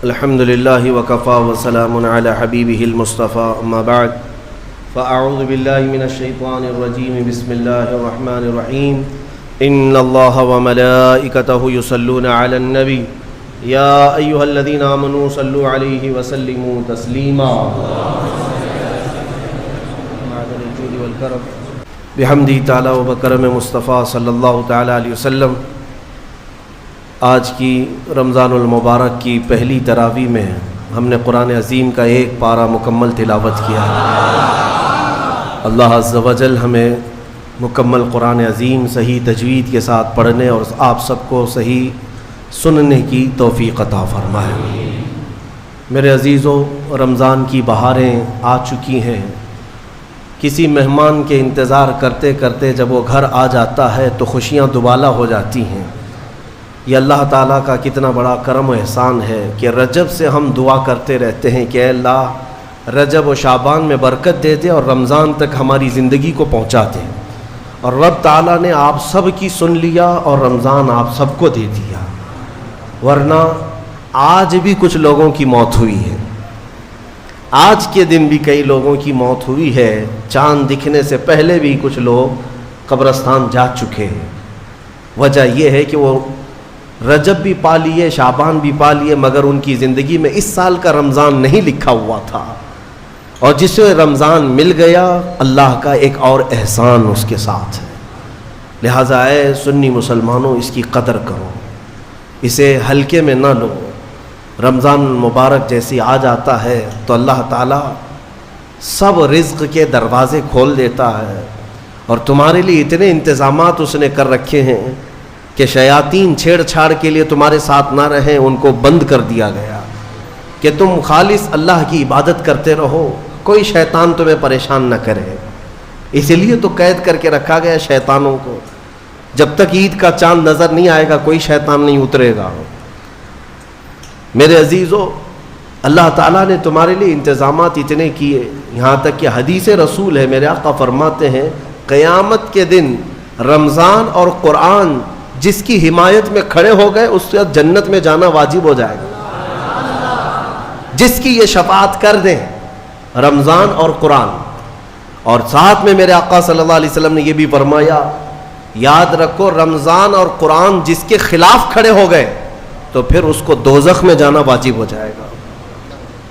الحمد لله وكفى وسلام على حبيبه المصطفى أما بعد فأعوذ بالله من الشيطان الرجيم بسم الله الرحمن الرحيم إن الله وملائكته يصلون على النبي يا أيها الذين آمنوا صلوا عليه وسلموا تسليما معدن الجود والكرم بحمدہ تعالی و بکرم مصطفیٰ صلی اللہ تعالی علیہ وسلم۔ آج کی رمضان المبارک کی پہلی تراویح میں ہم نے قرآن عظیم کا ایک پارہ مکمل تلاوت کیا ہے۔ اللہ عز و جل ہمیں مکمل قرآن عظیم صحیح تجوید کے ساتھ پڑھنے اور آپ سب کو صحیح سننے کی توفیق عطا فرمائے۔ میرے عزیزو، رمضان کی بہاریں آ چکی ہیں۔ کسی مہمان کے انتظار کرتے کرتے جب وہ گھر آ جاتا ہے تو خوشیاں دوبالا ہو جاتی ہیں۔ یہ اللہ تعالیٰ کا کتنا بڑا کرم و احسان ہے کہ رجب سے ہم دعا کرتے رہتے ہیں کہ اے اللہ رجب و شعبان میں برکت دے دے اور رمضان تک ہماری زندگی کو پہنچا دے، اور رب تعالیٰ نے آپ سب کی سن لیا اور رمضان آپ سب کو دے دیا۔ ورنہ آج بھی کچھ لوگوں کی موت ہوئی ہے، آج کے دن بھی کئی لوگوں کی موت ہوئی ہے، چاند دکھنے سے پہلے بھی کچھ لوگ قبرستان جا چکے ہیں۔ وجہ یہ ہے کہ وہ رجب بھی پا لیے، شعبان بھی پا لیے، مگر ان کی زندگی میں اس سال کا رمضان نہیں لکھا ہوا تھا، اور جسے رمضان مل گیا اللہ کا ایک اور احسان اس کے ساتھ ہے۔ لہٰذا اے سنی مسلمانوں، اس کی قدر کرو، اسے ہلکے میں نہ لو۔ رمضان المبارک جیسی آ جاتا ہے تو اللہ تعالیٰ سب رزق کے دروازے کھول دیتا ہے، اور تمہارے لیے اتنے انتظامات اس نے کر رکھے ہیں کہ شیاطین چھیڑ چھاڑ کے لیے تمہارے ساتھ نہ رہیں، ان کو بند کر دیا گیا کہ تم خالص اللہ کی عبادت کرتے رہو، کوئی شیطان تمہیں پریشان نہ کرے۔ اسی لیے تو قید کر کے رکھا گیا شیطانوں کو، جب تک عید کا چاند نظر نہیں آئے گا کوئی شیطان نہیں اترے گا۔ میرے عزیزو، اللہ تعالیٰ نے تمہارے لیے انتظامات اتنے کیے، یہاں تک کہ حدیث رسول ہے، میرے آقا فرماتے ہیں قیامت کے دن رمضان اور قرآن جس کی حمایت میں کھڑے ہو گئے اس سے جنت میں جانا واجب ہو جائے گا۔ جس کی یہ شفاعت کر دیں رمضان اور قرآن، اور ساتھ میں میرے آقا صلی اللہ علیہ وسلم نے یہ بھی فرمایا، یاد رکھو رمضان اور قرآن جس کے خلاف کھڑے ہو گئے تو پھر اس کو دوزخ میں جانا واجب ہو جائے گا۔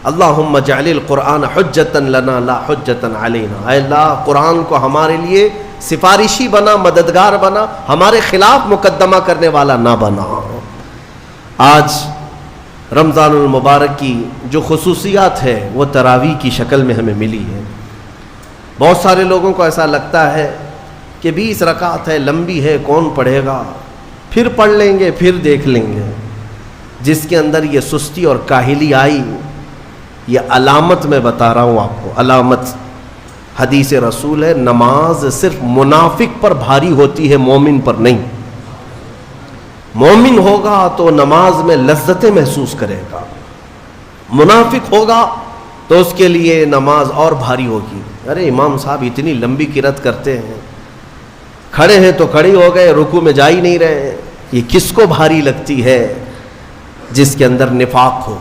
اللہم اجعل القرآن حجتا لنا لا حجتا علینا، اے اللہ قرآن کو ہمارے لیے سفارشی بنا، مددگار بنا، ہمارے خلاف مقدمہ کرنے والا نہ بنا۔ آج رمضان المبارک کی جو خصوصیات ہے وہ تراویح کی شکل میں ہمیں ملی ہے۔ بہت سارے لوگوں کو ایسا لگتا ہے کہ 20 رکعت ہے، لمبی ہے، کون پڑھے گا، پھر پڑھ لیں گے، پھر دیکھ لیں گے۔ جس کے اندر یہ سستی اور کاہلی آئی، یہ علامت میں بتا رہا ہوں آپ کو، علامت حدیث رسول ہے، نماز صرف منافق پر بھاری ہوتی ہے، مومن پر نہیں۔ مومن ہوگا تو نماز میں لذتیں محسوس کرے گا، منافق ہوگا تو اس کے لیے نماز اور بھاری ہوگی۔ ارے امام صاحب اتنی لمبی قرات کرتے ہیں، کھڑے ہیں تو کھڑے ہو گئے، رکوع میں جا ہی نہیں رہے، یہ کس کو بھاری لگتی ہے؟ جس کے اندر نفاق ہو۔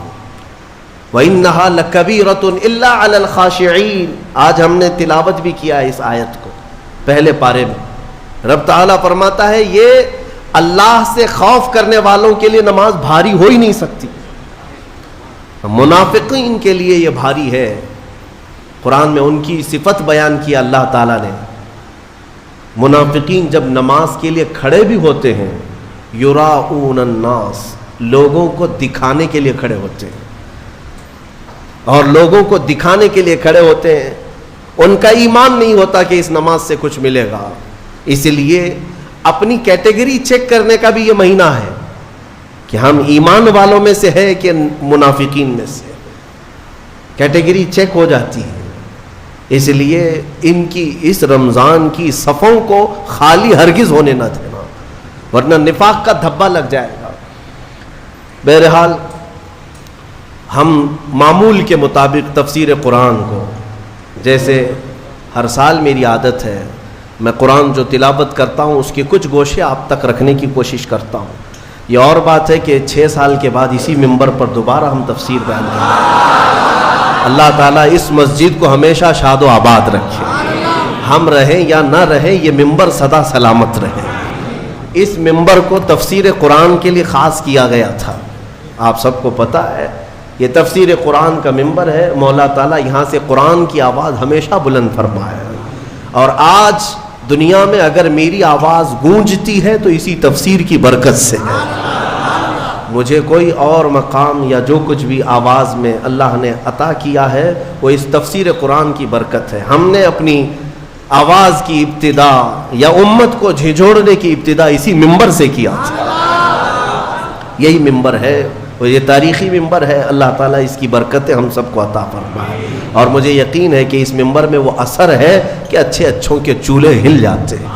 وَإِنَّهَا لَكَبِيرَةٌ إِلَّا عَلَى الْخَاشِعِينَ، آج ہم نے تلاوت بھی کیا اس آیت کو پہلے پارے میں۔ رب تعالیٰ فرماتا ہے یہ اللہ سے خوف کرنے والوں کے لیے نماز بھاری ہو ہی نہیں سکتی، منافقین کے لیے یہ بھاری ہے۔ قرآن میں ان کی صفت بیان کیا اللہ تعالیٰ نے۔ منافقین جب نماز کے لیے کھڑے بھی ہوتے ہیں، یراؤن الناس، لوگوں کو دکھانے کے لیے کھڑے ہوتے ہیں، اور لوگوں کو دکھانے کے لیے کھڑے ہوتے ہیں، ان کا ایمان نہیں ہوتا کہ اس نماز سے کچھ ملے گا۔ اس لیے اپنی کیٹیگری چیک کرنے کا بھی یہ مہینہ ہے کہ ہم ایمان والوں میں سے ہے کہ منافقین میں سے، کیٹیگری چیک ہو جاتی ہے۔ اس لیے ان کی اس رمضان کی صفوں کو خالی ہرگز ہونے نہ دینا، ورنہ نفاق کا دھبا لگ جائے گا۔ بہرحال ہم معمول کے مطابق تفسیر قرآن کو، جیسے ہر سال میری عادت ہے، میں قرآن جو تلاوت کرتا ہوں اس کے کچھ گوشے آپ تک رکھنے کی کوشش کرتا ہوں، یہ اور بات ہے کہ 6 سال کے بعد اسی منبر پر دوبارہ ہم تفسیر بیان کریں گے۔ اللہ تعالیٰ اس مسجد کو ہمیشہ شاد و آباد رکھے، ہم رہیں یا نہ رہیں یہ منبر سدا سلامت رہے۔ اس منبر کو تفسیر قرآن کے لیے خاص کیا گیا تھا، آپ سب کو پتہ ہے، یہ تفسیر قرآن کا منبر ہے۔ مولا تعالیٰ یہاں سے قرآن کی آواز ہمیشہ بلند فرمائے، اور آج دنیا میں اگر میری آواز گونجتی ہے تو اسی تفسیر کی برکت سے ہے۔ مجھے کوئی اور مقام یا جو کچھ بھی آواز میں اللہ نے عطا کیا ہے وہ اس تفسیر قرآن کی برکت ہے۔ ہم نے اپنی آواز کی ابتدا یا امت کو جھنجھوڑنے کی ابتدا اسی منبر سے کیا تھا۔ یہی منبر ہے، اور یہ تاریخی منبر ہے۔ اللہ تعالیٰ اس کی برکتیں ہم سب کو عطا فرمائے، اور مجھے یقین ہے کہ اس منبر میں وہ اثر ہے کہ اچھے اچھوں کے چولہے ہل جاتے ہیں۔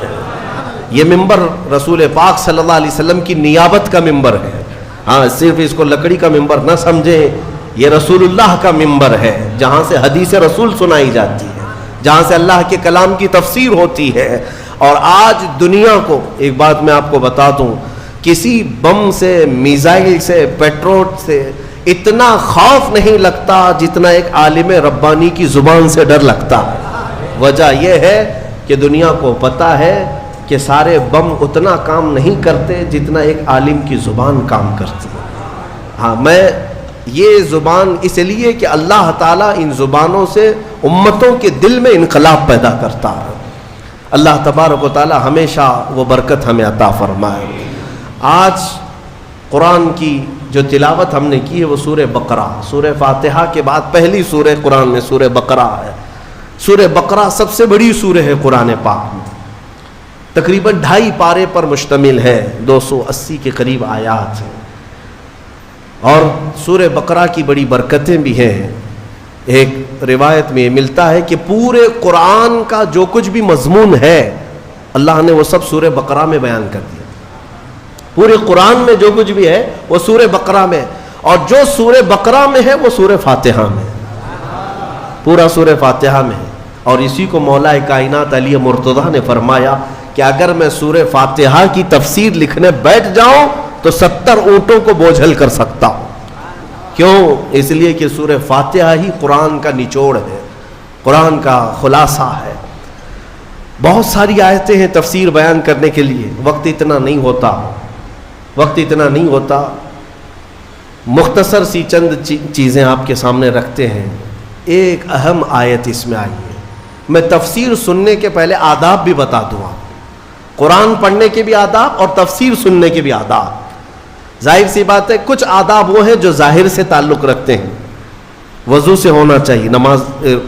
یہ منبر رسول پاک صلی اللہ علیہ وسلم کی نیابت کا منبر ہے۔ ہاں، صرف اس کو لکڑی کا منبر نہ سمجھیں، یہ رسول اللہ کا منبر ہے، جہاں سے حدیث رسول سنائی جاتی ہے، جہاں سے اللہ کے کلام کی تفسیر ہوتی ہے۔ اور آج دنیا کو ایک بات میں آپ کو بتا دوں، کسی بم سے، میزائل سے، پیٹرول سے اتنا خوف نہیں لگتا جتنا ایک عالم ربانی کی زبان سے ڈر لگتا ہے۔ وجہ یہ ہے کہ دنیا کو پتہ ہے کہ سارے بم اتنا کام نہیں کرتے جتنا ایک عالم کی زبان کام کرتی ہے۔ ہاں، میں یہ زبان اس لیے کہ اللہ تعالیٰ ان زبانوں سے امتوں کے دل میں انقلاب پیدا کرتا ہے۔ اللہ تبارک و تعالیٰ ہمیشہ وہ برکت ہمیں عطا فرمائے۔ آج قرآن کی جو تلاوت ہم نے کی ہے وہ سورہ بقرہ، سورہ فاتحہ کے بعد پہلی سورہ قرآن میں سورہ بقرہ ہے۔ سورہ بقرہ سب سے بڑی سورہ ہے قرآن پاک میں، تقریباً 2.5 پارے پر مشتمل ہے، 280 کے قریب آیات ہیں، اور سورہ بقرہ کی بڑی برکتیں بھی ہیں۔ ایک روایت میں ملتا ہے کہ پورے قرآن کا جو کچھ بھی مضمون ہے اللہ نے وہ سب سورہ بقرہ میں بیان کر دیا۔ پورے قرآن میں جو کچھ بھی ہے وہ سورہ بقرہ میں، اور جو سورہ بقرہ میں ہے وہ سورہ فاتحہ میں، پورا سورہ فاتحہ میں ہے۔ اور اسی کو مولا کائنات علی مرتضیٰ نے فرمایا کہ اگر میں سورہ فاتحہ کی تفسیر لکھنے بیٹھ جاؤں تو 70 اونٹوں کو بوجھل کر سکتا ہوں۔ کیوں؟ اس لیے کہ سورہ فاتحہ ہی قرآن کا نچوڑ ہے، قرآن کا خلاصہ ہے۔ بہت ساری آیتیں ہیں تفسیر بیان کرنے کے لیے، وقت اتنا نہیں ہوتا، مختصر سی چند چیزیں آپ کے سامنے رکھتے ہیں۔ ایک اہم آیت اس میں آئی ہے، میں تفسیر سننے کے پہلے آداب بھی بتا دوں آپ، قرآن پڑھنے کے بھی آداب اور تفسیر سننے کے بھی آداب۔ ظاہر سی بات ہے کچھ آداب وہ ہیں جو ظاہر سے تعلق رکھتے ہیں، وضو سے ہونا چاہیے نماز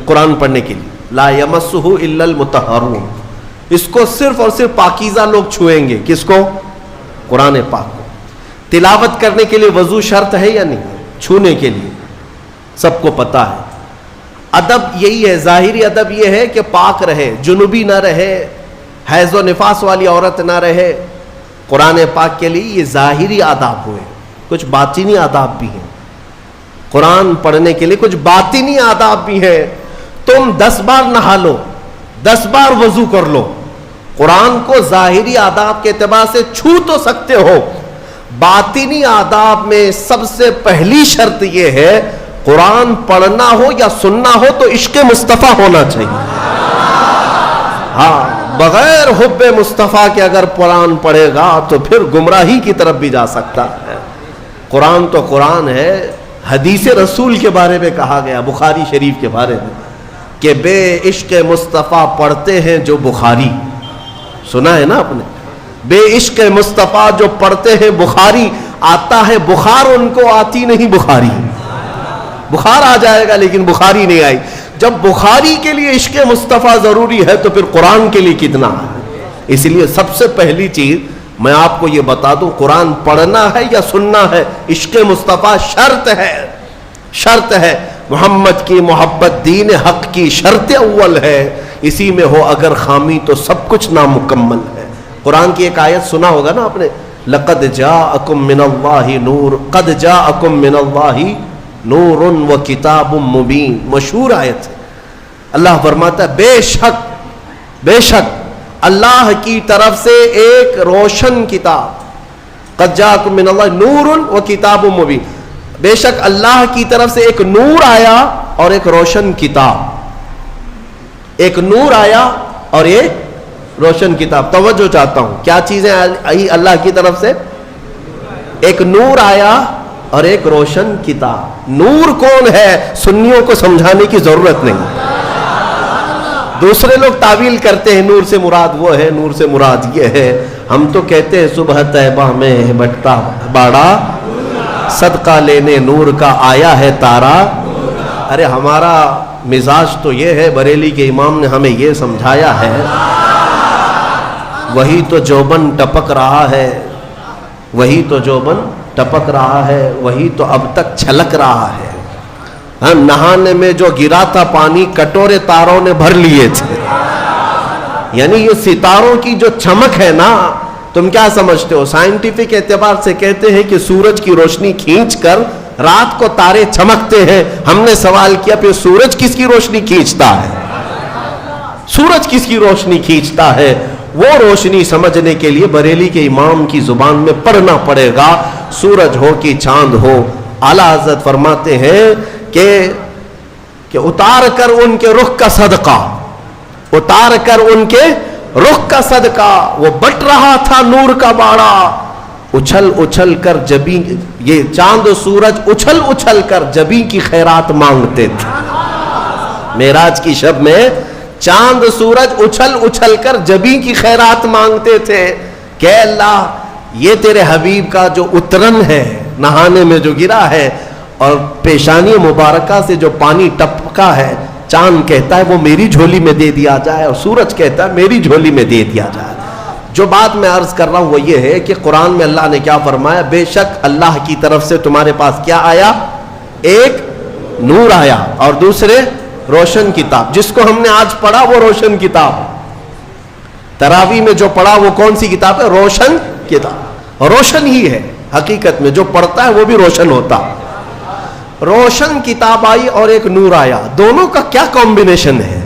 قرآن پڑھنے کے لیے، لا یمسہ الا المطہرون، اس کو صرف اور صرف پاکیزہ لوگ چھوئیں گے۔ کس کو؟ قرآن پاک کو۔ تلاوت کرنے کے لیے وضو شرط ہے یا نہیں؟ چھونے کے لیے سب کو پتہ ہے۔ ادب یہی ہے، ظاہری ادب یہ ہے کہ پاک رہے، جنوبی نہ رہے، حیض و نفاس والی عورت نہ رہے۔ قرآن پاک کے لیے یہ ظاہری آداب ہوئے، کچھ باطنی آداب بھی ہیں۔ قرآن پڑھنے کے لیے کچھ باطنی آداب بھی ہیں۔ تم 10 بار نہا لو، 10 بار وضو کر لو، قرآن کو ظاہری آداب کے اعتبار سے چھو تو سکتے ہو، باطنی آداب میں سب سے پہلی شرط یہ ہے قرآن پڑھنا ہو یا سننا ہو تو عشق مصطفیٰ ہونا چاہیے۔ ہاں، بغیر حب مصطفیٰ کے اگر قرآن پڑھے گا تو پھر گمراہی کی طرف بھی جا سکتا ہے۔ قرآن تو قرآن ہے۔ حدیث رسول کے بارے میں کہا گیا، بخاری شریف کے بارے میں، کہ بے عشق مصطفیٰ پڑھتے ہیں جو بخاری، سنا ہے نا آپ نے؟ بے عشق مصطفیٰ جو پڑھتے ہیں بخاری، آتا ہے بخار ان کو، آتی نہیں بخاری۔ بخار آ جائے گا لیکن بخاری نہیں آئی۔ جب بخاری کے لیے عشق مصطفیٰ ضروری ہے تو پھر قرآن کے لیے کتنا ہے۔ اس لیے سب سے پہلی چیز میں آپ کو یہ بتا دوں، قرآن پڑھنا ہے یا سننا ہے، عشق مصطفیٰ شرط ہے، شرط ہے۔ محمد کی محبت دین حق کی شرط اول ہے، اسی میں ہو اگر خامی تو سب کچھ نامکمل ہے۔ قرآن کی ایک آیت سنا ہوگا نا آپ نے، لقد جاءکم من اللہ نور، قد جاءکم من اللہ نور و کتاب مبین، مشہور آیت ہے۔ اللہ فرماتا ہے بے شک اللہ کی طرف سے ایک روشن کتاب، قد جاءکم من اللہ نور و کتاب مبین، بے شک اللہ کی طرف سے ایک نور آیا اور ایک روشن کتاب، ایک نور آیا اور ایک روشن کتاب۔ توجہ چاہتا ہوں، کیا چیزیں آئی اللہ کی طرف سے؟ ایک نور آیا اور ایک روشن کتاب۔ نور کون ہے سنیوں کو سمجھانے کی ضرورت نہیں، دوسرے لوگ تعویل کرتے ہیں نور سے مراد وہ ہے، نور سے مراد یہ ہے، ہم تو کہتے ہیں صبح طیبہ میں بٹتا باڑا، صدقہ لینے نور کا آیا ہے تارا۔ ارے ہمارا مزاج تو یہ ہے، بریلی کے امام نے ہمیں یہ سمجھایا ہے، وہی تو جوبن ٹپک رہا ہے، وہی تو جوبن ٹپک رہا ہے، وہی تو اب تک چھلک رہا ہے۔ نہانے میں جو گرا تھا پانی کٹورے تاروں نے بھر لیے تھے۔ یعنی یہ ستاروں کی جو چمک ہے نا، تم کیا سمجھتے ہو؟ سائنٹیفک اعتبار سے کہتے ہیں کہ سورج کی روشنی کھینچ کر رات کو تارے چمکتے ہیں۔ ہم نے سوال کیا پھر سورج کس کی روشنی کھینچتا ہے؟ سورج کس کی روشنی کھینچتا ہے؟ وہ روشنی سمجھنے کے لیے بریلی کے امام کی زبان میں پڑھنا پڑے گا، سورج ہو کہ چاند ہو۔ اعلیٰ حضرت فرماتے ہیں کہ اتار کر ان کے رخ کا صدقہ، اتار کر ان کے رخ کا صدقہ، وہ بٹ رہا تھا نور کا باڑا، اچھل اچھل کر جبیں، یہ چاند و سورج اچھل اچھل کر جبیں کی خیرات مانگتے تھے۔ معراج کی شب میں چاند سورج اچھل اچھل کر جبیں کی خیرات مانگتے تھے کہ اللہ یہ تیرے حبیب کا جو اترن ہے نہانے میں جو گرا ہے اور پیشانی مبارکہ سے جو پانی ٹپکا ہے، چاند کہتا ہے وہ میری جھولی میں دے دیا جائے، اور سورج کہتا ہے میری جھولی میں دے دیا جائے۔ جو بات میں عرض کر رہا ہوں وہ یہ ہے کہ قرآن میں اللہ نے کیا فرمایا؟ بے شک اللہ کی طرف سے تمہارے پاس کیا آیا؟ ایک نور آیا اور دوسرے روشن کتاب۔ جس کو ہم نے آج پڑھا وہ روشن کتاب، تراویح میں جو پڑھا وہ کون سی کتاب ہے؟ روشن کتاب۔ روشن ہی ہے حقیقت میں، جو پڑھتا ہے وہ بھی روشن ہوتا۔ روشن کتاب آئی اور ایک نور آیا، دونوں کا کیا کمبینیشن ہے؟